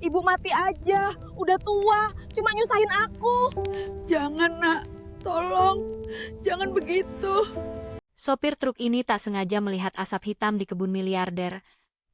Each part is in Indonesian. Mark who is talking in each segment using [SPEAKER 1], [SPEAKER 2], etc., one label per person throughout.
[SPEAKER 1] Ibu mati aja, udah tua, cuma nyusahin aku.
[SPEAKER 2] Jangan nak, tolong, jangan begitu.
[SPEAKER 3] Sopir truk ini tak sengaja melihat asap hitam di kebun miliarder,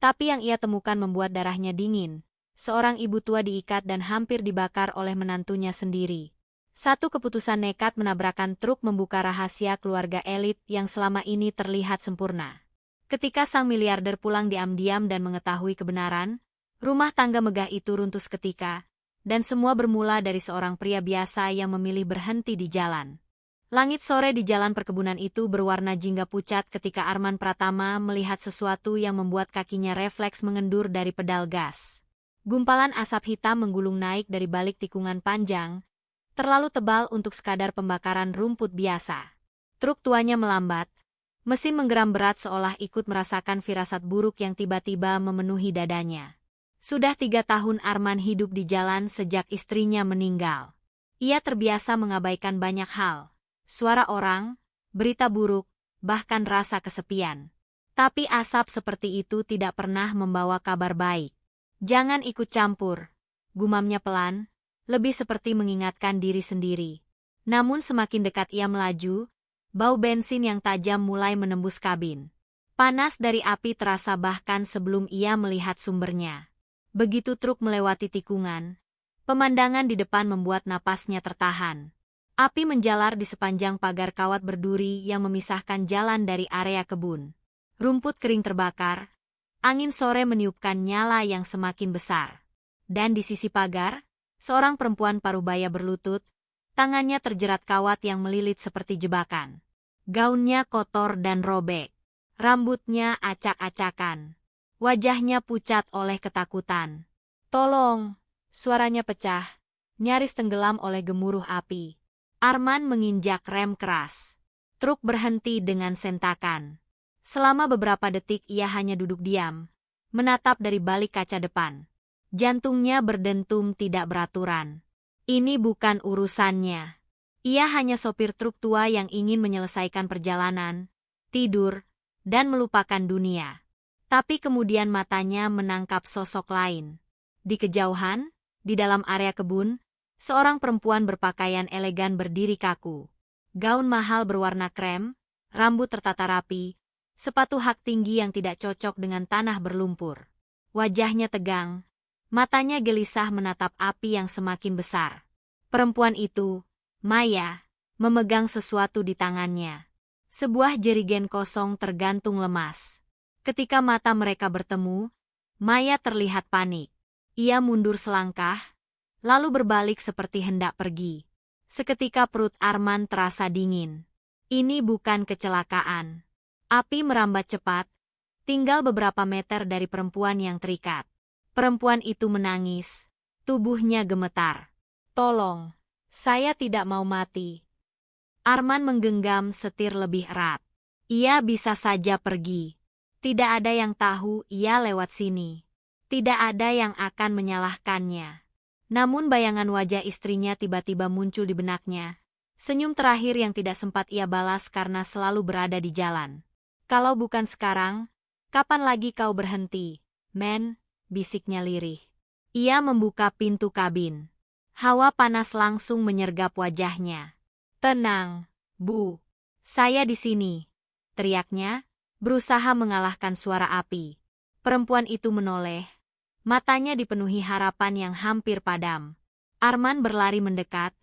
[SPEAKER 3] tapi yang ia temukan membuat darahnya dingin. Seorang ibu tua diikat dan hampir dibakar oleh menantunya sendiri. Satu keputusan nekat menabrakkan truk membuka rahasia keluarga elit yang selama ini terlihat sempurna. Ketika sang miliarder pulang diam-diam dan mengetahui kebenaran, rumah tangga megah itu runtuh seketika, dan semua bermula dari seorang pria biasa yang memilih berhenti di jalan. Langit sore di jalan perkebunan itu berwarna jingga pucat ketika Arman Pratama melihat sesuatu yang membuat kakinya refleks mengendur dari pedal gas. Gumpalan asap hitam menggulung naik dari balik tikungan panjang, terlalu tebal untuk sekadar pembakaran rumput biasa. Truk tuanya melambat, mesin menggeram berat seolah ikut merasakan firasat buruk yang tiba-tiba memenuhi dadanya. Sudah 3 tahun Arman hidup di jalan sejak istrinya meninggal. Ia terbiasa mengabaikan banyak hal. Suara orang, berita buruk, bahkan rasa kesepian. Tapi asap seperti itu tidak pernah membawa kabar baik. Jangan ikut campur, gumamnya pelan, lebih seperti mengingatkan diri sendiri. Namun semakin dekat ia melaju, bau bensin yang tajam mulai menembus kabin. Panas dari api terasa bahkan sebelum ia melihat sumbernya. Begitu truk melewati tikungan, pemandangan di depan membuat napasnya tertahan. Api menjalar di sepanjang pagar kawat berduri yang memisahkan jalan dari area kebun. Rumput kering terbakar, angin sore meniupkan nyala yang semakin besar. Dan di sisi pagar, seorang perempuan parubaya berlutut, tangannya terjerat kawat yang melilit seperti jebakan. Gaunnya kotor dan robek, rambutnya acak-acakan, wajahnya pucat oleh ketakutan. "Tolong!" Suaranya pecah, nyaris tenggelam oleh gemuruh api. Arman menginjak rem keras. Truk berhenti dengan sentakan. Selama beberapa detik ia hanya duduk diam, menatap dari balik kaca depan. Jantungnya berdentum tidak beraturan. Ini bukan urusannya. Ia hanya sopir truk tua yang ingin menyelesaikan perjalanan, tidur, dan melupakan dunia. Tapi kemudian matanya menangkap sosok lain. Di kejauhan, di dalam area kebun, seorang perempuan berpakaian elegan berdiri kaku. Gaun mahal berwarna krem, rambut tertata rapi, sepatu hak tinggi yang tidak cocok dengan tanah berlumpur. Wajahnya tegang, matanya gelisah menatap api yang semakin besar. Perempuan itu, Maya, memegang sesuatu di tangannya. Sebuah jerigen kosong tergantung lemas. Ketika mata mereka bertemu, Maya terlihat panik. Ia mundur selangkah, lalu berbalik seperti hendak pergi. Seketika perut Arman terasa dingin. Ini bukan kecelakaan. Api merambat cepat, tinggal beberapa meter dari perempuan yang terikat. Perempuan itu menangis, tubuhnya gemetar. "Tolong, saya tidak mau mati." Arman menggenggam setir lebih erat. Ia bisa saja pergi. Tidak ada yang tahu ia lewat sini. Tidak ada yang akan menyalahkannya. Namun bayangan wajah istrinya tiba-tiba muncul di benaknya. Senyum terakhir yang tidak sempat ia balas karena selalu berada di jalan. "Kalau bukan sekarang, kapan lagi kau berhenti, men?" bisiknya lirih. Ia membuka pintu kabin. Hawa panas langsung menyergap wajahnya. "Tenang, Bu. Saya di sini," teriaknya, berusaha mengalahkan suara api. Perempuan itu menoleh. Matanya dipenuhi harapan yang hampir padam. Arman berlari mendekat,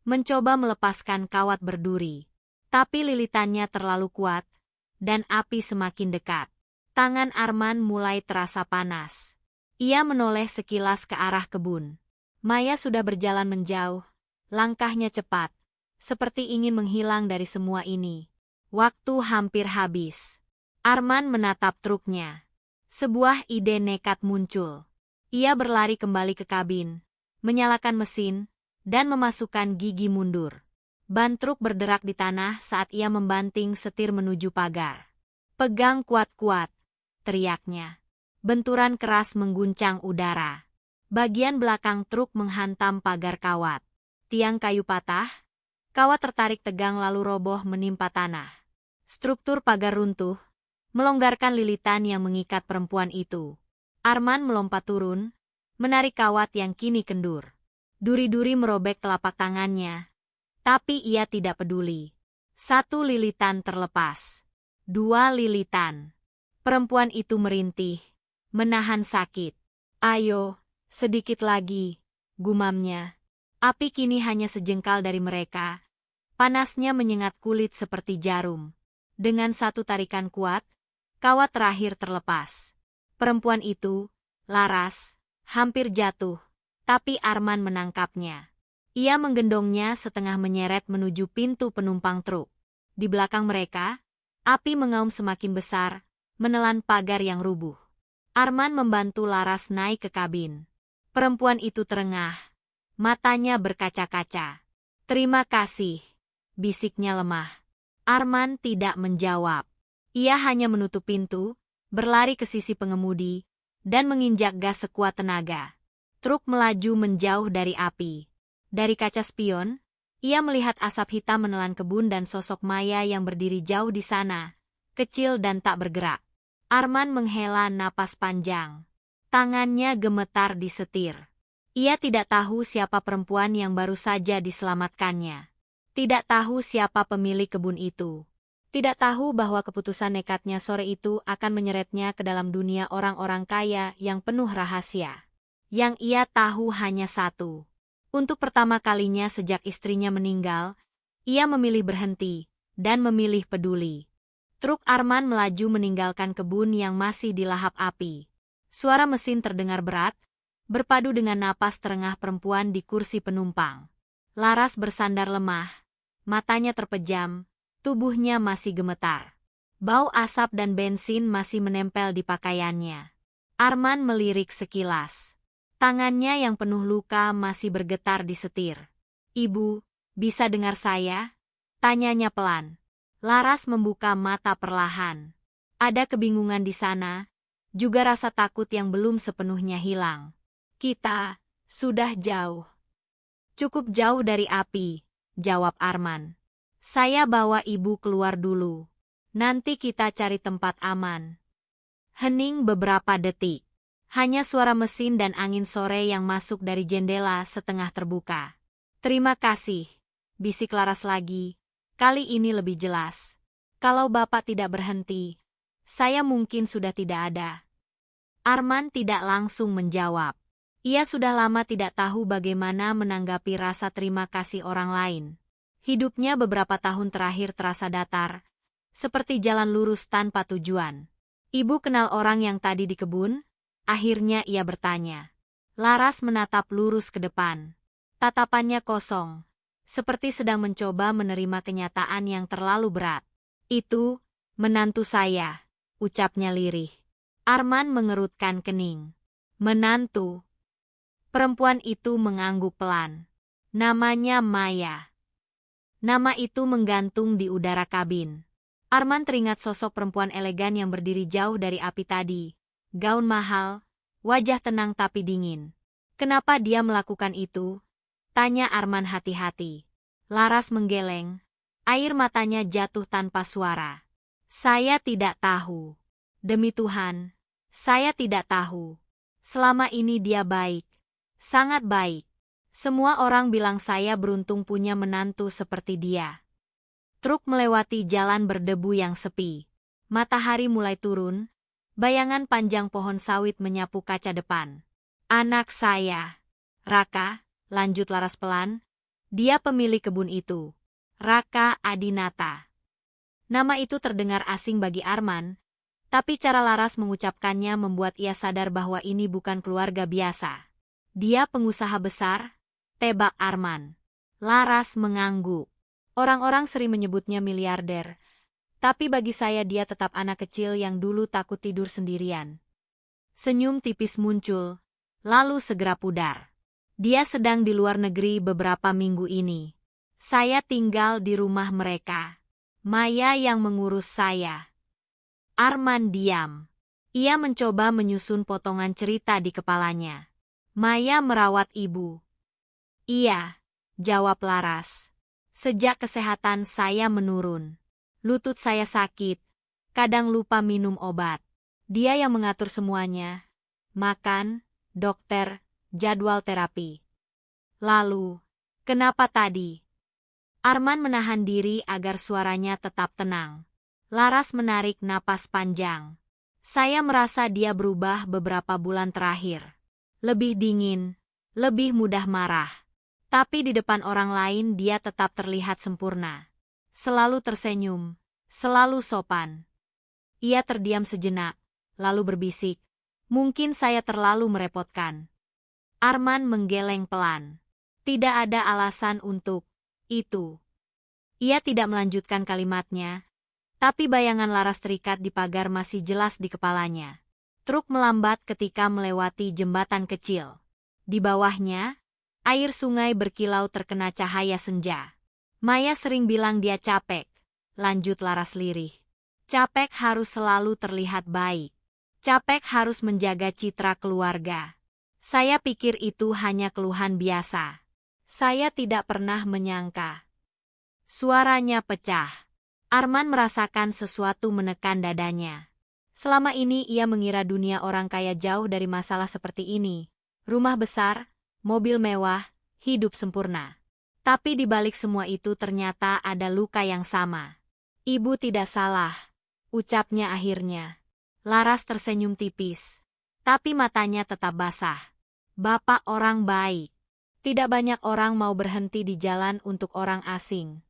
[SPEAKER 3] mencoba melepaskan kawat berduri. Tapi lilitannya terlalu kuat, dan api semakin dekat. Tangan Arman mulai terasa panas. Ia menoleh sekilas ke arah kebun. Maya sudah berjalan menjauh, langkahnya cepat, seperti ingin menghilang dari semua ini. Waktu hampir habis. Arman menatap truknya. Sebuah ide nekat muncul. Ia berlari kembali ke kabin, menyalakan mesin, dan memasukkan gigi mundur. Ban truk berderak di tanah saat ia membanting setir menuju pagar. "Pegang kuat-kuat," teriaknya. Benturan keras mengguncang udara. Bagian belakang truk menghantam pagar kawat. Tiang kayu patah, kawat tertarik tegang lalu roboh menimpa tanah. Struktur pagar runtuh, melonggarkan lilitan yang mengikat perempuan itu. Arman melompat turun, menarik kawat yang kini kendur. Duri-duri merobek telapak tangannya, tapi ia tidak peduli. 1 lilitan terlepas. 2 lilitan. Perempuan itu merintih, menahan sakit. Ayo, sedikit lagi, gumamnya. Api kini hanya sejengkal dari mereka. Panasnya menyengat kulit seperti jarum. Dengan satu tarikan kuat, kawat terakhir terlepas. Perempuan itu, Laras, hampir jatuh, tapi Arman menangkapnya. Ia menggendongnya setengah menyeret menuju pintu penumpang truk. Di belakang mereka, api mengaum semakin besar, menelan pagar yang rubuh. Arman membantu Laras naik ke kabin. Perempuan itu terengah, matanya berkaca-kaca. "Terima kasih," bisiknya lemah. Arman tidak menjawab. Ia hanya menutup pintu, berlari ke sisi pengemudi, dan menginjak gas sekuat tenaga. Truk melaju menjauh dari api. Dari kaca spion, ia melihat asap hitam menelan kebun dan sosok Maya yang berdiri jauh di sana, kecil dan tak bergerak. Arman menghela napas panjang. Tangannya gemetar di setir. Ia tidak tahu siapa perempuan yang baru saja diselamatkannya. Tidak tahu siapa pemilik kebun itu. Tidak tahu bahwa keputusan nekatnya sore itu akan menyeretnya ke dalam dunia orang-orang kaya yang penuh rahasia. Yang ia tahu hanya satu. Untuk pertama kalinya sejak istrinya meninggal, ia memilih berhenti dan memilih peduli. Truk Arman melaju meninggalkan kebun yang masih dilahap api. Suara mesin terdengar berat, berpadu dengan napas terengah perempuan di kursi penumpang. Laras bersandar lemah, matanya terpejam, tubuhnya masih gemetar. Bau asap dan bensin masih menempel di pakaiannya. Arman melirik sekilas. Tangannya yang penuh luka masih bergetar di setir. "Ibu, bisa dengar saya?" tanyanya pelan. Laras membuka mata perlahan. Ada kebingungan di sana, juga rasa takut yang belum sepenuhnya hilang. "Kita sudah jauh." "Cukup jauh dari api," jawab Arman. "Saya bawa ibu keluar dulu. Nanti kita cari tempat aman." Hening beberapa detik. Hanya suara mesin dan angin sore yang masuk dari jendela setengah terbuka. "Terima kasih," bisik Laras lagi. Kali ini lebih jelas. "Kalau Bapak tidak berhenti, saya mungkin sudah tidak ada." Arman tidak langsung menjawab. Ia sudah lama tidak tahu bagaimana menanggapi rasa terima kasih orang lain. Hidupnya beberapa tahun terakhir terasa datar, seperti jalan lurus tanpa tujuan. "Ibu kenal orang yang tadi di kebun?" akhirnya ia bertanya. Laras menatap lurus ke depan. Tatapannya kosong, seperti sedang mencoba menerima kenyataan yang terlalu berat. "Itu, menantu saya," ucapnya lirih. Arman mengerutkan kening. "Menantu?" Perempuan itu mengangguk pelan. "Namanya Maya." Nama itu menggantung di udara kabin. Arman teringat sosok perempuan elegan yang berdiri jauh dari api tadi. Gaun mahal, wajah tenang tapi dingin. "Kenapa dia melakukan itu?" tanya Arman hati-hati. Laras menggeleng. Air matanya jatuh tanpa suara. "Saya tidak tahu. Demi Tuhan, saya tidak tahu. Selama ini dia baik. Sangat baik. Semua orang bilang saya beruntung punya menantu seperti dia." Truk melewati jalan berdebu yang sepi. Matahari mulai turun. Bayangan panjang pohon sawit menyapu kaca depan. "Anak saya, Raka," lanjut Laras pelan. "Dia pemilik kebun itu. Raka Adinata." Nama itu terdengar asing bagi Arman, tapi cara Laras mengucapkannya membuat ia sadar bahwa ini bukan keluarga biasa. "Dia pengusaha besar?" tebak Arman. Laras mengangguk. "Orang-orang sering menyebutnya miliarder, tapi bagi saya dia tetap anak kecil yang dulu takut tidur sendirian." Senyum tipis muncul, lalu segera pudar. "Dia sedang di luar negeri beberapa minggu ini. Saya tinggal di rumah mereka. Maya yang mengurus saya." Arman diam. Ia mencoba menyusun potongan cerita di kepalanya. "Maya merawat ibu?" "Iya," jawab Laras. "Sejak kesehatan saya menurun. Lutut saya sakit, kadang lupa minum obat. Dia yang mengatur semuanya. Makan, dokter, jadwal terapi. Lalu, kenapa tadi? Arman menahan diri agar suaranya tetap tenang. Laras menarik napas panjang. Saya merasa dia berubah beberapa bulan terakhir. Lebih dingin, lebih mudah marah. Tapi di depan orang lain dia tetap terlihat sempurna. Selalu tersenyum, selalu sopan. Ia terdiam sejenak, lalu berbisik, "Mungkin saya terlalu merepotkan." Arman menggeleng pelan. Tidak ada alasan untuk itu. Ia tidak melanjutkan kalimatnya, tapi bayangan Laras terikat di pagar masih jelas di kepalanya. Truk melambat ketika melewati jembatan kecil. Di bawahnya, air sungai berkilau terkena cahaya senja. Maya sering bilang dia capek, lanjut Laras lirih. Capek harus selalu terlihat baik. Capek harus menjaga citra keluarga. Saya pikir itu hanya keluhan biasa. Saya tidak pernah menyangka. Suaranya pecah. Arman merasakan sesuatu menekan dadanya. Selama ini ia mengira dunia orang kaya jauh dari masalah seperti ini. Rumah besar, mobil mewah, hidup sempurna. Tapi di balik semua itu ternyata ada luka yang sama. Ibu tidak salah, ucapnya akhirnya. Laras tersenyum tipis, tapi matanya tetap basah. Bapak orang baik. Tidak banyak orang mau berhenti di jalan untuk orang asing.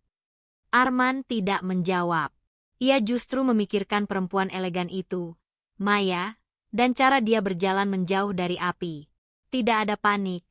[SPEAKER 3] Arman tidak menjawab. Ia justru memikirkan perempuan elegan itu, Maya, dan cara dia berjalan menjauh dari api. Tidak ada panik,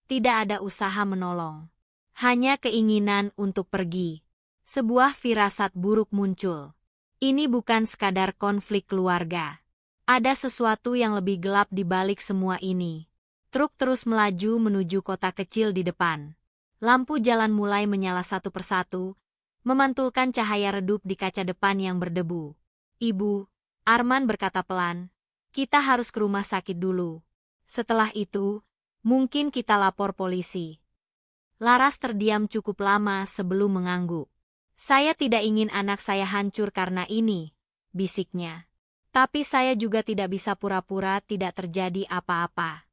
[SPEAKER 3] tidak ada usaha menolong. Hanya keinginan untuk pergi. Sebuah firasat buruk muncul. Ini bukan sekadar konflik keluarga. Ada sesuatu yang lebih gelap di balik semua ini. Truk terus melaju menuju kota kecil di depan. Lampu jalan mulai menyala satu persatu, memantulkan cahaya redup di kaca depan yang berdebu. "Ibu," Arman berkata pelan, "kita harus ke rumah sakit dulu. Setelah itu, mungkin kita lapor polisi." Laras terdiam cukup lama sebelum mengangguk. "Saya tidak ingin anak saya hancur karena ini," bisiknya. "Tapi saya juga tidak bisa pura-pura tidak terjadi apa-apa."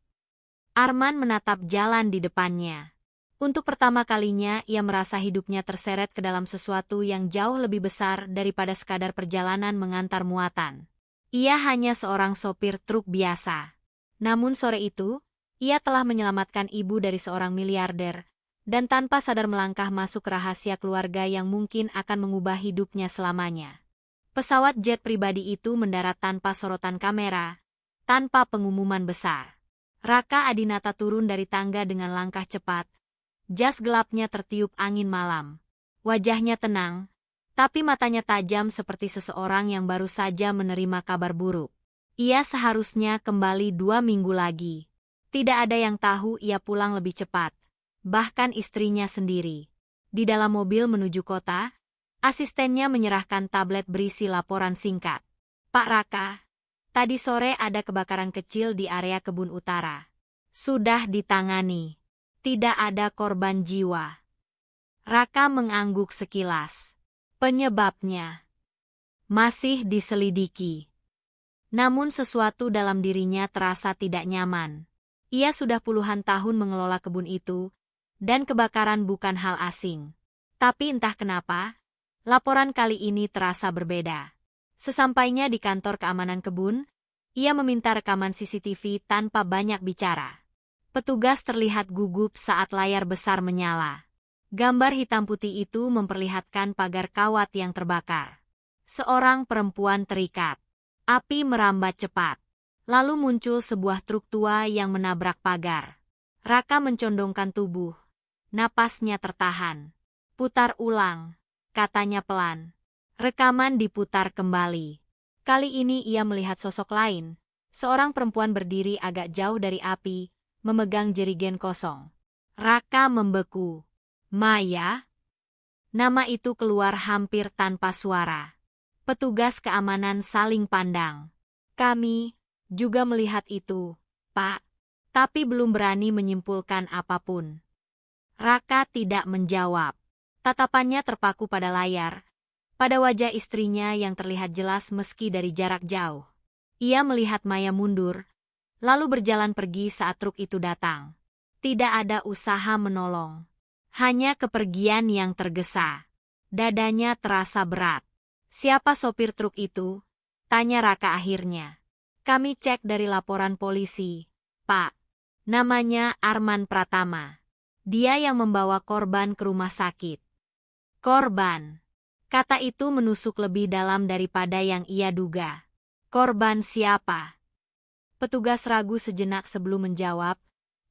[SPEAKER 3] Arman menatap jalan di depannya. Untuk pertama kalinya ia merasa hidupnya terseret ke dalam sesuatu yang jauh lebih besar daripada sekadar perjalanan mengantar muatan. Ia hanya seorang sopir truk biasa. Namun sore itu, ia telah menyelamatkan ibu dari seorang miliarder, dan tanpa sadar melangkah masuk ke rahasia keluarga yang mungkin akan mengubah hidupnya selamanya. Pesawat jet pribadi itu mendarat tanpa sorotan kamera, tanpa pengumuman besar. Raka Adinata turun dari tangga dengan langkah cepat. Jas gelapnya tertiup angin malam. Wajahnya tenang, tapi matanya tajam seperti seseorang yang baru saja menerima kabar buruk. Ia seharusnya kembali 2 minggu lagi. Tidak ada yang tahu ia pulang lebih cepat, bahkan istrinya sendiri. Di dalam mobil menuju kota, asistennya menyerahkan tablet berisi laporan singkat. "Pak Raka, tadi sore ada kebakaran kecil di area kebun utara. Sudah ditangani. Tidak ada korban jiwa." Raka mengangguk sekilas. Penyebabnya masih diselidiki. Namun sesuatu dalam dirinya terasa tidak nyaman. Ia sudah puluhan tahun mengelola kebun itu, dan kebakaran bukan hal asing. Tapi entah kenapa, laporan kali ini terasa berbeda. Sesampainya di kantor keamanan kebun, ia meminta rekaman CCTV tanpa banyak bicara. Petugas terlihat gugup saat layar besar menyala. Gambar hitam putih itu memperlihatkan pagar kawat yang terbakar. Seorang perempuan terikat. Api merambat cepat. Lalu muncul sebuah truk tua yang menabrak pagar. Raka mencondongkan tubuh. Napasnya tertahan. "Putar ulang," katanya pelan. Rekaman diputar kembali. Kali ini ia melihat sosok lain. Seorang perempuan berdiri agak jauh dari api, memegang jerigen kosong. Raka membeku. "Maya?" Nama itu keluar hampir tanpa suara. Petugas keamanan saling pandang. "Kami juga melihat itu, Pak." Tapi belum berani menyimpulkan apapun. Raka tidak menjawab. Tatapannya terpaku pada layar, pada wajah istrinya yang terlihat jelas meski dari jarak jauh. Ia melihat Maya mundur, lalu berjalan pergi saat truk itu datang. Tidak ada usaha menolong. Hanya kepergian yang tergesa. Dadanya terasa berat. Siapa sopir truk itu? Tanya Raka akhirnya. Kami cek dari laporan polisi, Pak. Namanya Arman Pratama. Dia yang membawa korban ke rumah sakit. Korban. Kata itu menusuk lebih dalam daripada yang ia duga. Korban siapa? Petugas ragu sejenak sebelum menjawab.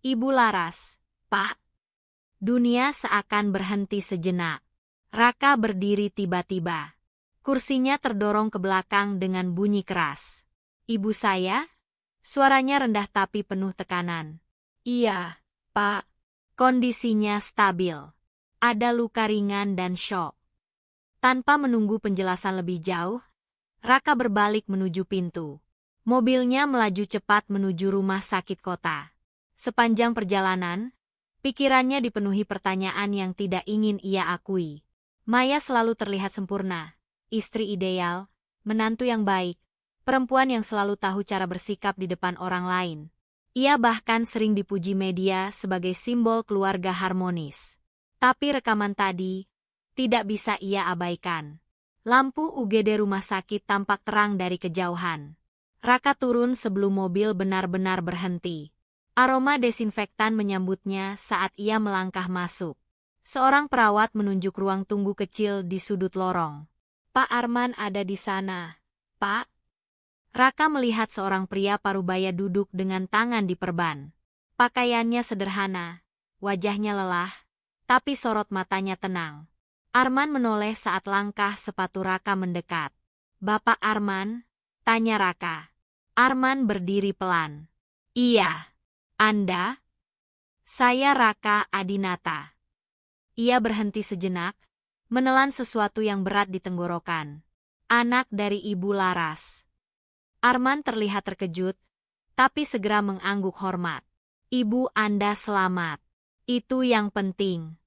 [SPEAKER 3] Ibu Laras, Pak. Dunia seakan berhenti sejenak. Raka berdiri tiba-tiba. Kursinya terdorong ke belakang dengan bunyi keras. Ibu saya? Suaranya rendah tapi penuh tekanan. Iya, Pak. Kondisinya stabil. Ada luka ringan dan syok. Tanpa menunggu penjelasan lebih jauh, Raka berbalik menuju pintu. Mobilnya melaju cepat menuju rumah sakit kota. Sepanjang perjalanan, pikirannya dipenuhi pertanyaan yang tidak ingin ia akui. Maya selalu terlihat sempurna. Istri ideal, menantu yang baik, perempuan yang selalu tahu cara bersikap di depan orang lain. Ia bahkan sering dipuji media sebagai simbol keluarga harmonis. Tapi rekaman tadi tidak bisa ia abaikan. Lampu UGD rumah sakit tampak terang dari kejauhan. Raka turun sebelum mobil benar-benar berhenti. Aroma desinfektan menyambutnya saat ia melangkah masuk. Seorang perawat menunjuk ruang tunggu kecil di sudut lorong. Pak Arman ada di sana, Pak. Raka melihat seorang pria parubaya duduk dengan tangan di perban. Pakaiannya sederhana, wajahnya lelah, tapi sorot matanya tenang. Arman menoleh saat langkah sepatu Raka mendekat. Bapak Arman? Tanya Raka. Arman berdiri pelan. Iya. Anda? Saya Raka Adinata. Ia berhenti sejenak, menelan sesuatu yang berat di tenggorokan. Anak dari Ibu Laras. Arman terlihat terkejut, tapi segera mengangguk hormat. Ibu Anda selamat. Itu yang penting.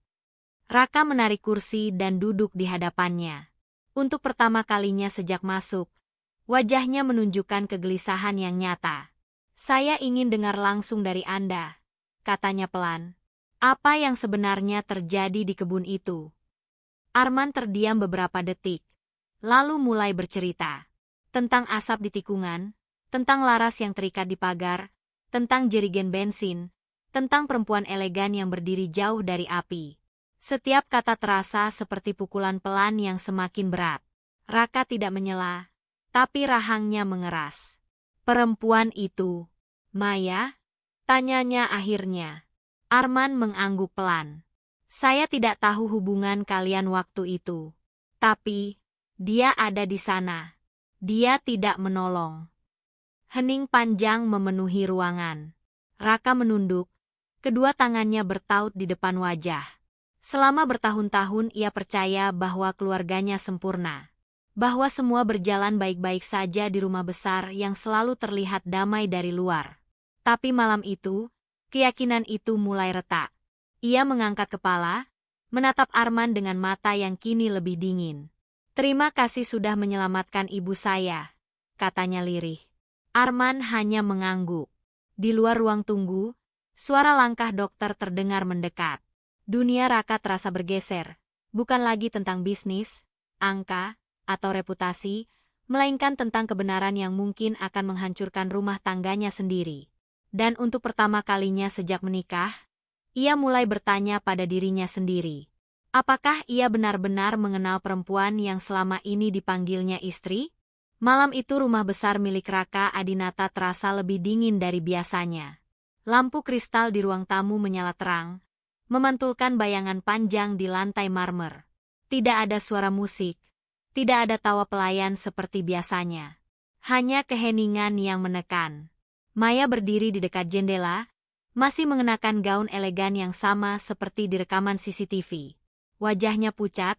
[SPEAKER 3] Raka menarik kursi dan duduk di hadapannya. Untuk pertama kalinya sejak masuk, wajahnya menunjukkan kegelisahan yang nyata. Saya ingin dengar langsung dari Anda, katanya pelan. Apa yang sebenarnya terjadi di kebun itu? Arman terdiam beberapa detik, lalu mulai bercerita. Tentang asap di tikungan, tentang Laras yang terikat di pagar, tentang jerigen bensin, tentang perempuan elegan yang berdiri jauh dari api. Setiap kata terasa seperti pukulan pelan yang semakin berat. Raka tidak menyela, tapi rahangnya mengeras. Perempuan itu, Maya? Tanyanya akhirnya. Arman mengangguk pelan. Saya tidak tahu hubungan kalian waktu itu. Tapi, dia ada di sana. Dia tidak menolong. Hening panjang memenuhi ruangan. Raka menunduk, kedua tangannya bertaut di depan wajah. Selama bertahun-tahun ia percaya bahwa keluarganya sempurna. Bahwa semua berjalan baik-baik saja di rumah besar yang selalu terlihat damai dari luar. Tapi malam itu, keyakinan itu mulai retak. Ia mengangkat kepala, menatap Arman dengan mata yang kini lebih dingin. Terima kasih sudah menyelamatkan ibu saya, katanya lirih. Arman hanya mengangguk. Di luar ruang tunggu, suara langkah dokter terdengar mendekat. Dunia Raka terasa bergeser, bukan lagi tentang bisnis, angka, atau reputasi, melainkan tentang kebenaran yang mungkin akan menghancurkan rumah tangganya sendiri. Dan untuk pertama kalinya sejak menikah, ia mulai bertanya pada dirinya sendiri. Apakah ia benar-benar mengenal perempuan yang selama ini dipanggilnya istri? Malam itu rumah besar milik Raka Adinata terasa lebih dingin dari biasanya. Lampu kristal di ruang tamu menyala terang, memantulkan bayangan panjang di lantai marmer. Tidak ada suara musik, tidak ada tawa pelayan seperti biasanya. Hanya keheningan yang menekan. Maya berdiri di dekat jendela, masih mengenakan gaun elegan yang sama seperti di rekaman CCTV. Wajahnya pucat,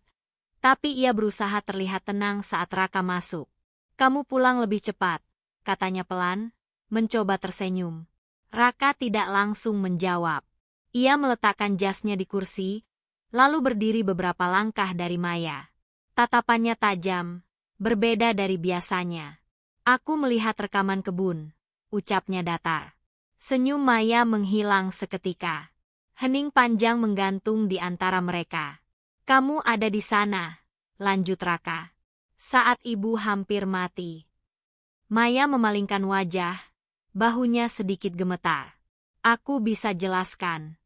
[SPEAKER 3] tapi ia berusaha terlihat tenang saat Raka masuk. Kamu pulang lebih cepat, katanya pelan, mencoba tersenyum. Raka tidak langsung menjawab. Ia meletakkan jasnya di kursi, lalu berdiri beberapa langkah dari Maya. Tatapannya tajam, berbeda dari biasanya. Aku melihat rekaman kebun, ucapnya datar. Senyum Maya menghilang seketika. Hening panjang menggantung di antara mereka. Kamu ada di sana, lanjut Raka. Saat ibu hampir mati. Maya memalingkan wajah, bahunya sedikit gemetar. Aku bisa jelaskan.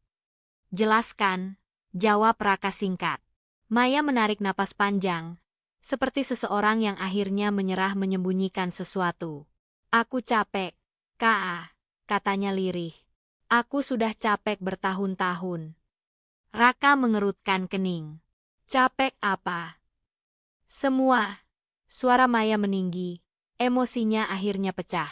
[SPEAKER 3] Jelaskan, jawab Raka singkat. Maya menarik napas panjang, seperti seseorang yang akhirnya menyerah menyembunyikan sesuatu. Aku capek, Kak, katanya lirih. Aku sudah capek bertahun-tahun. Raka mengerutkan kening. Capek apa? Semua. Suara Maya meninggi, emosinya akhirnya pecah.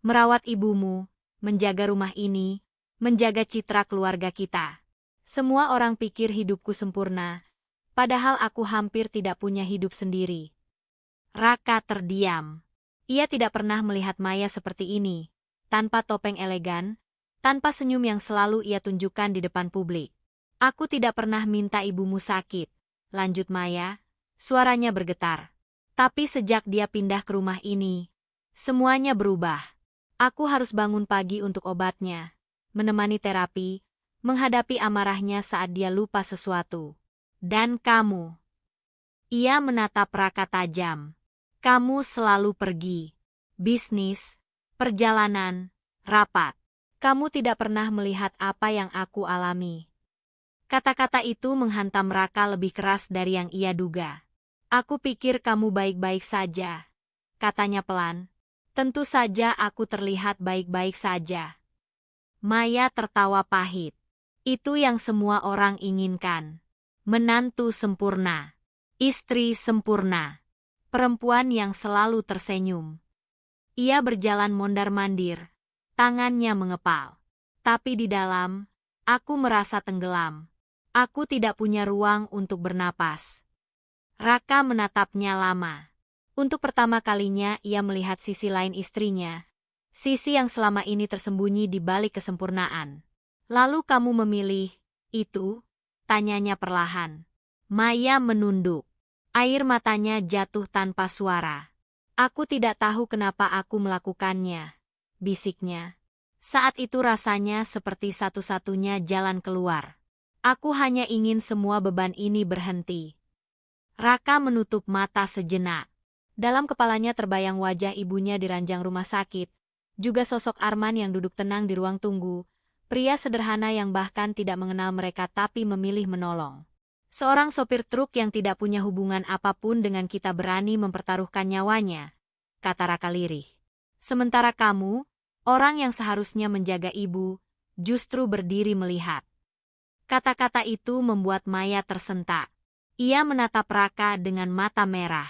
[SPEAKER 3] Merawat ibumu, menjaga rumah ini, menjaga citra keluarga kita. Semua orang pikir hidupku sempurna, padahal aku hampir tidak punya hidup sendiri. Raka terdiam. Ia tidak pernah melihat Maya seperti ini, tanpa topeng elegan, tanpa senyum yang selalu ia tunjukkan di depan publik. Aku tidak pernah minta ibumu sakit, lanjut Maya, suaranya bergetar. Tapi sejak dia pindah ke rumah ini, semuanya berubah. Aku harus bangun pagi untuk obatnya, menemani terapi, menghadapi amarahnya saat dia lupa sesuatu. Dan kamu. Ia menatap Raka tajam. Kamu selalu pergi. Bisnis, perjalanan, rapat. Kamu tidak pernah melihat apa yang aku alami. Kata-kata itu menghantam Raka lebih keras dari yang ia duga. Aku pikir kamu baik-baik saja, katanya pelan. Tentu saja aku terlihat baik-baik saja. Maya tertawa pahit. Itu yang semua orang inginkan. Menantu sempurna. Istri sempurna. Perempuan yang selalu tersenyum. Ia berjalan mondar-mandir. Tangannya mengepal. Tapi di dalam, aku merasa tenggelam. Aku tidak punya ruang untuk bernapas. Raka menatapnya lama. Untuk pertama kalinya ia melihat sisi lain istrinya. Sisi yang selama ini tersembunyi di balik kesempurnaan. Lalu kamu memilih itu? Tanyanya perlahan. Maya menunduk. Air matanya jatuh tanpa suara. Aku tidak tahu kenapa aku melakukannya, bisiknya. Saat itu rasanya seperti satu-satunya jalan keluar. Aku hanya ingin semua beban ini berhenti. Raka menutup mata sejenak. Dalam kepalanya terbayang wajah ibunya di ranjang rumah sakit, juga sosok Arman yang duduk tenang di ruang tunggu, pria sederhana yang bahkan tidak mengenal mereka tapi memilih menolong. Seorang sopir truk yang tidak punya hubungan apapun dengan kita berani mempertaruhkan nyawanya, kata Raka lirih. Sementara kamu, orang yang seharusnya menjaga ibu, justru berdiri melihat. Kata-kata itu membuat Maya tersentak. Ia menatap Raka dengan mata merah.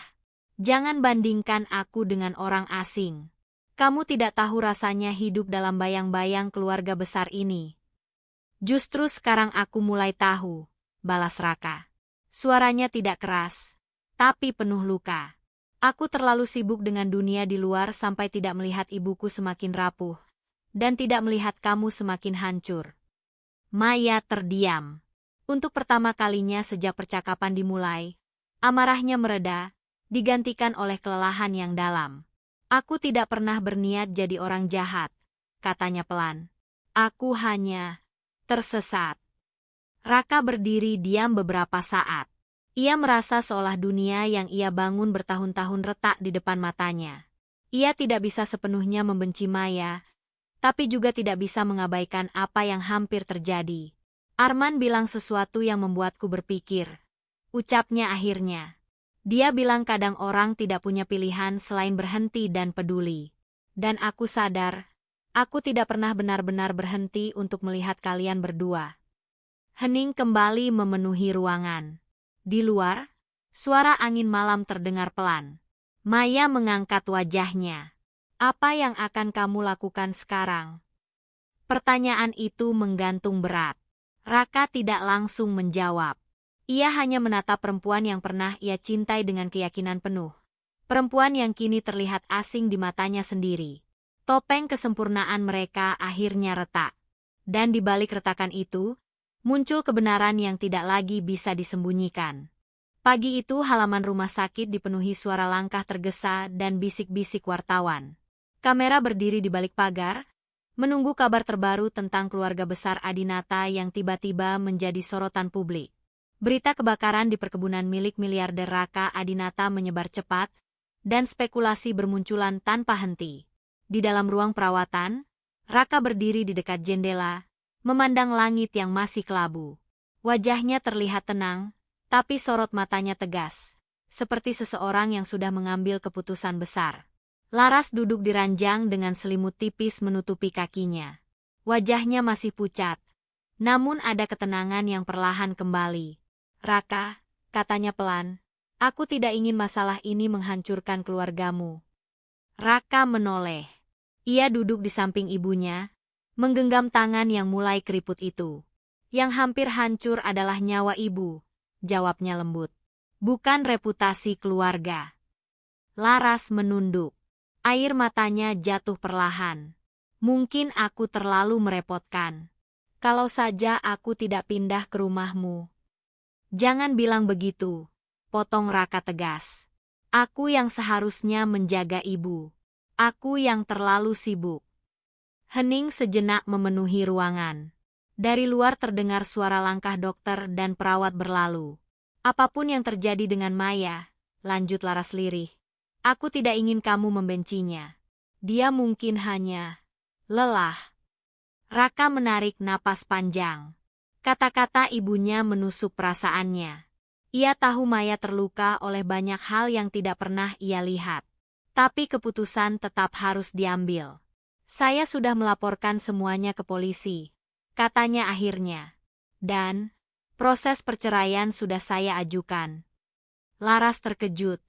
[SPEAKER 3] Jangan bandingkan aku dengan orang asing. Kamu tidak tahu rasanya hidup dalam bayang-bayang keluarga besar ini. Justru sekarang aku mulai tahu, balas Raka. Suaranya tidak keras, tapi penuh luka. Aku terlalu sibuk dengan dunia di luar sampai tidak melihat ibuku semakin rapuh, dan tidak melihat kamu semakin hancur. Maya terdiam. Untuk pertama kalinya sejak percakapan dimulai, amarahnya mereda, digantikan oleh kelelahan yang dalam. Aku tidak pernah berniat jadi orang jahat, katanya pelan. Aku hanya tersesat. Raka berdiri diam beberapa saat. Ia merasa seolah dunia yang ia bangun bertahun-tahun retak di depan matanya. Ia tidak bisa sepenuhnya membenci Maya, tapi juga tidak bisa mengabaikan apa yang hampir terjadi. Arman bilang sesuatu yang membuatku berpikir. Ucapnya akhirnya. Dia bilang kadang orang tidak punya pilihan selain berhenti dan peduli. Dan aku sadar, aku tidak pernah benar-benar berhenti untuk melihat kalian berdua. Hening kembali memenuhi ruangan. Di luar, suara angin malam terdengar pelan. Maya mengangkat wajahnya. Apa yang akan kamu lakukan sekarang? Pertanyaan itu menggantung berat. Raka tidak langsung menjawab. Ia hanya menatap perempuan yang pernah ia cintai dengan keyakinan penuh. Perempuan yang kini terlihat asing di matanya sendiri. Topeng kesempurnaan mereka akhirnya retak. Dan di balik retakan itu, muncul kebenaran yang tidak lagi bisa disembunyikan. Pagi itu halaman rumah sakit dipenuhi suara langkah tergesa dan bisik-bisik wartawan. Kamera berdiri di balik pagar, menunggu kabar terbaru tentang keluarga besar Adinata yang tiba-tiba menjadi sorotan publik. Berita kebakaran di perkebunan milik miliarder Raka Adinata menyebar cepat, dan spekulasi bermunculan tanpa henti. Di dalam ruang perawatan, Raka berdiri di dekat jendela, memandang langit yang masih kelabu. Wajahnya terlihat tenang, tapi sorot matanya tegas, seperti seseorang yang sudah mengambil keputusan besar. Laras duduk di ranjang dengan selimut tipis menutupi kakinya. Wajahnya masih pucat, namun ada ketenangan yang perlahan kembali. "Raka," katanya pelan, "aku tidak ingin masalah ini menghancurkan keluargamu." Raka menoleh. Ia duduk di samping ibunya, menggenggam tangan yang mulai keriput itu. "Yang hampir hancur adalah nyawa ibu," jawabnya lembut. "Bukan reputasi keluarga." Laras menunduk. Air matanya jatuh perlahan. "Mungkin aku terlalu merepotkan. Kalau saja aku tidak pindah ke rumahmu." "Jangan bilang begitu," potong Raka tegas. "Aku yang seharusnya menjaga ibu. Aku yang terlalu sibuk." Hening sejenak memenuhi ruangan. Dari luar terdengar suara langkah dokter dan perawat berlalu. "Apapun yang terjadi dengan Maya," lanjut Laras lirih, "aku tidak ingin kamu membencinya. Dia mungkin hanya lelah." Raka menarik napas panjang. Kata-kata ibunya menusuk perasaannya. Ia tahu Maya terluka oleh banyak hal yang tidak pernah ia lihat. Tapi keputusan tetap harus diambil. "Saya sudah melaporkan semuanya ke polisi," katanya akhirnya. "Dan proses perceraian sudah saya ajukan." Laras terkejut.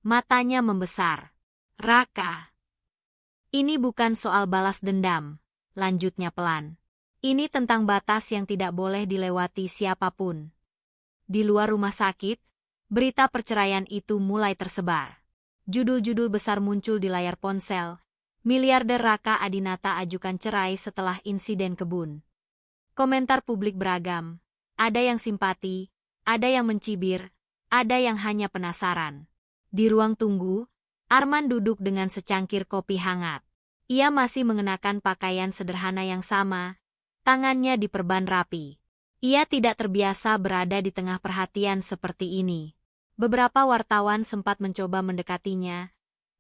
[SPEAKER 3] Matanya membesar. "Raka, ini bukan soal balas dendam," lanjutnya pelan. "Ini tentang batas yang tidak boleh dilewati siapapun." Di luar rumah sakit, berita perceraian itu mulai tersebar. Judul-judul besar muncul di layar ponsel. Miliarder Raka Adinata ajukan cerai setelah insiden kebun. Komentar publik beragam. Ada yang simpati, ada yang mencibir, ada yang hanya penasaran. Di ruang tunggu, Arman duduk dengan secangkir kopi hangat. Ia masih mengenakan pakaian sederhana yang sama, tangannya diperban rapi. Ia tidak terbiasa berada di tengah perhatian seperti ini. Beberapa wartawan sempat mencoba mendekatinya,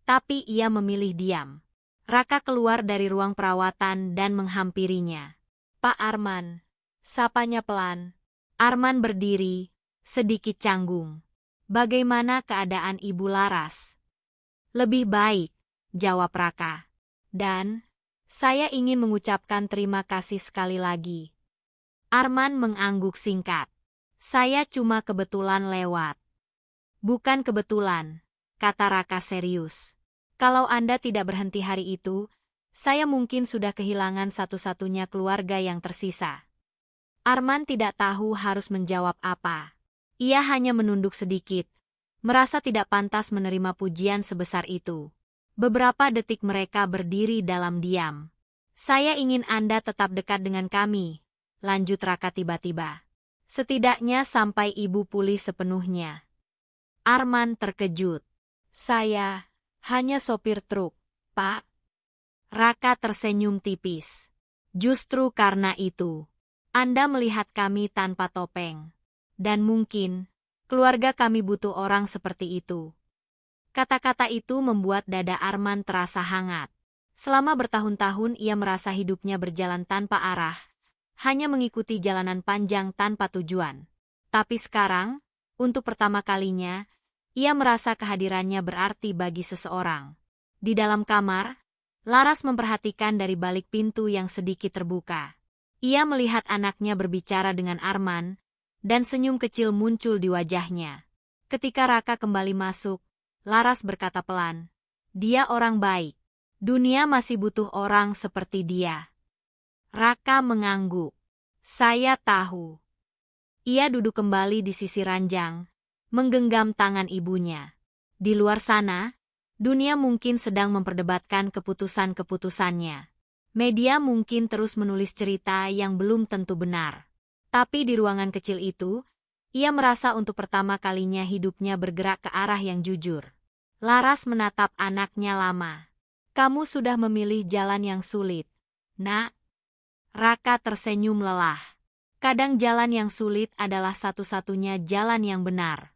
[SPEAKER 3] tapi ia memilih diam. Raka keluar dari ruang perawatan dan menghampirinya. "Pak Arman," sapanya pelan. Arman berdiri, sedikit canggung. "Bagaimana keadaan Ibu Laras?" "Lebih baik," jawab Raka. "Dan saya ingin mengucapkan terima kasih sekali lagi." Arman mengangguk singkat. "Saya cuma kebetulan lewat." "Bukan kebetulan," kata Raka serius. "Kalau Anda tidak berhenti hari itu, saya mungkin sudah kehilangan satu-satunya keluarga yang tersisa." Arman tidak tahu harus menjawab apa. Ia hanya menunduk sedikit, merasa tidak pantas menerima pujian sebesar itu. Beberapa detik mereka berdiri dalam diam. "Saya ingin Anda tetap dekat dengan kami," lanjut Raka tiba-tiba. "Setidaknya sampai Ibu pulih sepenuhnya." Arman terkejut. "Saya hanya sopir truk, Pak." Raka tersenyum tipis. "Justru karena itu, Anda melihat kami tanpa topeng. Dan mungkin, keluarga kami butuh orang seperti itu." Kata-kata itu membuat dada Arman terasa hangat. Selama bertahun-tahun ia merasa hidupnya berjalan tanpa arah, hanya mengikuti jalanan panjang tanpa tujuan. Tapi sekarang, untuk pertama kalinya, ia merasa kehadirannya berarti bagi seseorang. Di dalam kamar, Laras memperhatikan dari balik pintu yang sedikit terbuka. Ia melihat anaknya berbicara dengan Arman, dan senyum kecil muncul di wajahnya. Ketika Raka kembali masuk, Laras berkata pelan, "Dia orang baik. Dunia masih butuh orang seperti dia." Raka mengangguk. "Saya tahu." Ia duduk kembali di sisi ranjang, menggenggam tangan ibunya. Di luar sana, dunia mungkin sedang memperdebatkan keputusan-keputusannya. Media mungkin terus menulis cerita yang belum tentu benar. Tapi di ruangan kecil itu, ia merasa untuk pertama kalinya hidupnya bergerak ke arah yang jujur. Laras menatap anaknya lama. "Kamu sudah memilih jalan yang sulit, Nak, Raka tersenyum lelah. Kadang jalan yang sulit adalah satu-satunya jalan yang benar.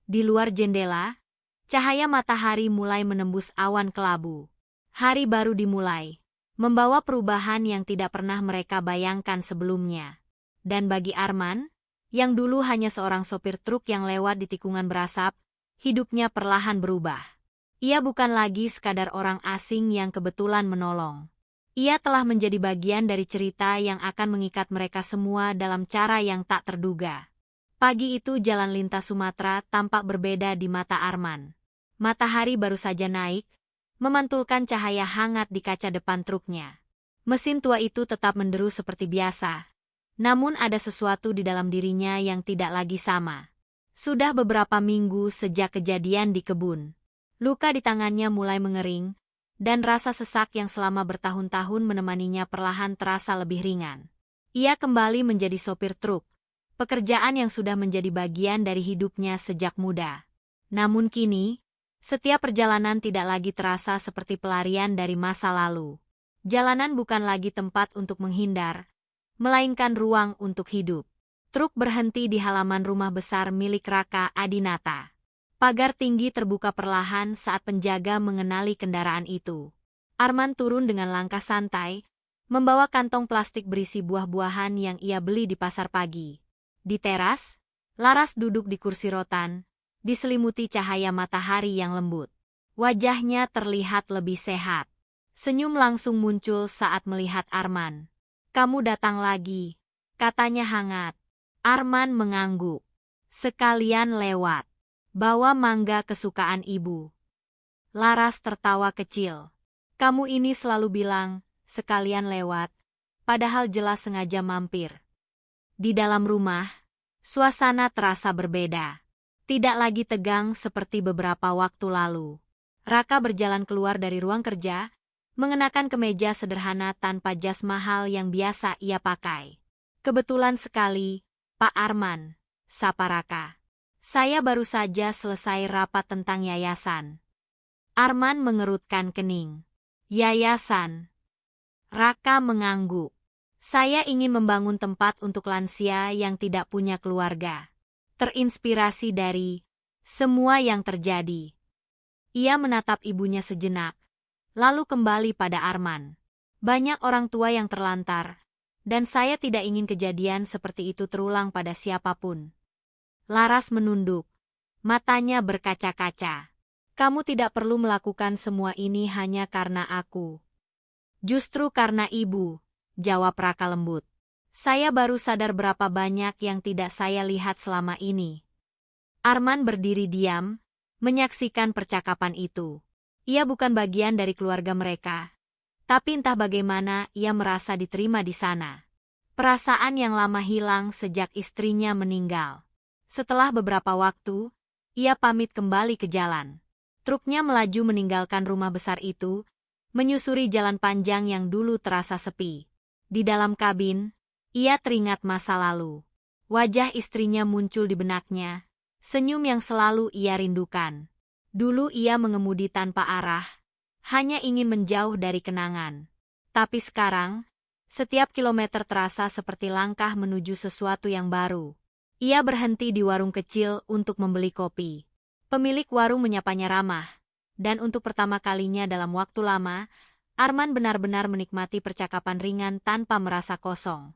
[SPEAKER 3] Di luar jendela, cahaya matahari mulai menembus awan kelabu. Hari baru dimulai, membawa perubahan yang tidak pernah mereka bayangkan sebelumnya. Dan bagi Arman, yang dulu hanya seorang sopir truk yang lewat di tikungan berasap, hidupnya perlahan berubah. Ia bukan lagi sekadar orang asing yang kebetulan menolong. Ia telah menjadi bagian dari cerita yang akan mengikat mereka semua dalam cara yang tak terduga. Pagi itu jalan lintas Sumatera tampak berbeda di mata Arman. Matahari baru saja naik, memantulkan cahaya hangat di kaca depan truknya. Mesin tua itu tetap menderu seperti biasa. Namun ada sesuatu di dalam dirinya yang tidak lagi sama. Sudah beberapa minggu sejak kejadian di kebun. Luka di tangannya mulai mengering, dan rasa sesak yang selama bertahun-tahun menemaninya perlahan terasa lebih ringan. Ia kembali menjadi sopir truk, pekerjaan yang sudah menjadi bagian dari hidupnya sejak muda. Namun kini, setiap perjalanan tidak lagi terasa seperti pelarian dari masa lalu. Jalanan bukan lagi tempat untuk menghindar, melainkan ruang untuk hidup. Truk berhenti di halaman rumah besar milik Raka Adinata. Pagar tinggi terbuka perlahan saat penjaga mengenali kendaraan itu. Arman turun dengan langkah santai, membawa kantong plastik berisi buah-buahan yang ia beli di pasar pagi. Di teras, Laras duduk di kursi rotan, diselimuti cahaya matahari yang lembut. Wajahnya terlihat lebih sehat. Senyum langsung muncul saat melihat Arman. "Kamu datang lagi," katanya hangat. Arman mengangguk. "Sekalian lewat. Bawa mangga kesukaan ibu." Laras tertawa kecil. "Kamu ini selalu bilang, sekalian lewat, padahal jelas sengaja mampir." Di dalam rumah, suasana terasa berbeda. Tidak lagi tegang seperti beberapa waktu lalu. Raka berjalan keluar dari ruang kerja, mengenakan kemeja sederhana tanpa jas mahal yang biasa ia pakai. "Kebetulan sekali, Pak Arman," sapa Raka. "Saya baru saja selesai rapat tentang yayasan." Arman mengerutkan kening. "Yayasan?" Raka mengangguk. "Saya ingin membangun tempat untuk lansia yang tidak punya keluarga." Terinspirasi dari semua yang terjadi, ia menatap ibunya sejenak, lalu kembali pada Arman. "Banyak orang tua yang terlantar, dan saya tidak ingin kejadian seperti itu terulang pada siapapun." Laras menunduk, matanya berkaca-kaca. "Kamu tidak perlu melakukan semua ini hanya karena aku." "Justru karena ibu," jawab Raka lembut. "Saya baru sadar berapa banyak yang tidak saya lihat selama ini." Arman berdiri diam, menyaksikan percakapan itu. Ia bukan bagian dari keluarga mereka, tapi entah bagaimana ia merasa diterima di sana. Perasaan yang lama hilang sejak istrinya meninggal. Setelah beberapa waktu, ia pamit kembali ke jalan. Truknya melaju meninggalkan rumah besar itu, menyusuri jalan panjang yang dulu terasa sepi. Di dalam kabin, ia teringat masa lalu. Wajah istrinya muncul di benaknya, senyum yang selalu ia rindukan. Dulu ia mengemudi tanpa arah, hanya ingin menjauh dari kenangan. Tapi sekarang, setiap kilometer terasa seperti langkah menuju sesuatu yang baru. Ia berhenti di warung kecil untuk membeli kopi. Pemilik warung menyapanya ramah, dan untuk pertama kalinya dalam waktu lama, Arman benar-benar menikmati percakapan ringan tanpa merasa kosong.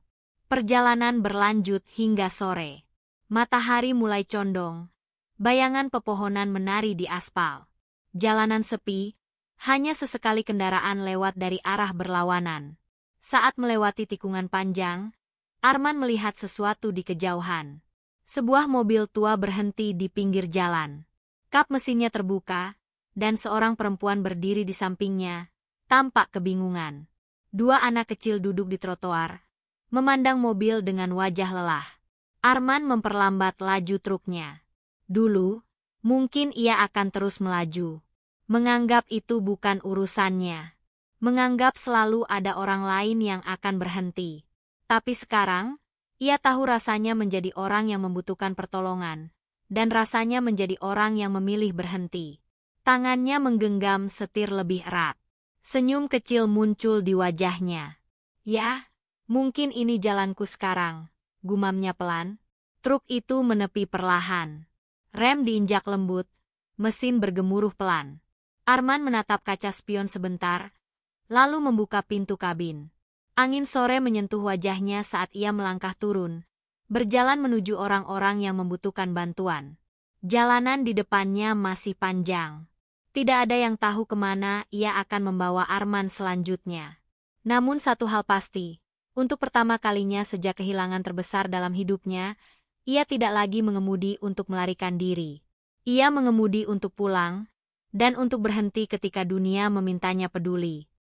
[SPEAKER 3] Perjalanan berlanjut hingga sore. Matahari mulai condong, bayangan pepohonan menari di aspal. Jalanan sepi, hanya sesekali kendaraan lewat dari arah berlawanan. Saat melewati tikungan panjang, Arman melihat sesuatu di kejauhan. Sebuah mobil tua berhenti di pinggir jalan. Kap mesinnya terbuka, dan seorang perempuan berdiri di sampingnya, tampak kebingungan. Dua anak kecil duduk di trotoar, memandang mobil dengan wajah lelah. Arman memperlambat laju truknya. Dulu, mungkin ia akan terus melaju. Menganggap itu bukan urusannya. Menganggap selalu ada orang lain yang akan berhenti. Tapi sekarang, ia tahu rasanya menjadi orang yang membutuhkan pertolongan, dan rasanya menjadi orang yang memilih berhenti. Tangannya menggenggam setir lebih erat. Senyum kecil muncul di wajahnya. Ya, mungkin ini jalanku sekarang, gumamnya pelan. Truk itu menepi perlahan. Rem diinjak lembut, mesin bergemuruh pelan. Arman menatap kaca spion sebentar, lalu membuka pintu kabin. Angin sore menyentuh wajahnya saat ia melangkah turun, berjalan menuju orang-orang yang membutuhkan bantuan. Jalanan di depannya masih panjang. Tidak ada yang tahu kemana ia akan membawa Arman selanjutnya. Namun satu hal pasti, untuk pertama kalinya sejak kehilangan terbesar dalam hidupnya, ia tidak lagi mengemudi untuk melarikan diri. Ia mengemudi untuk pulang, dan untuk berhenti ketika dunia memintanya peduli.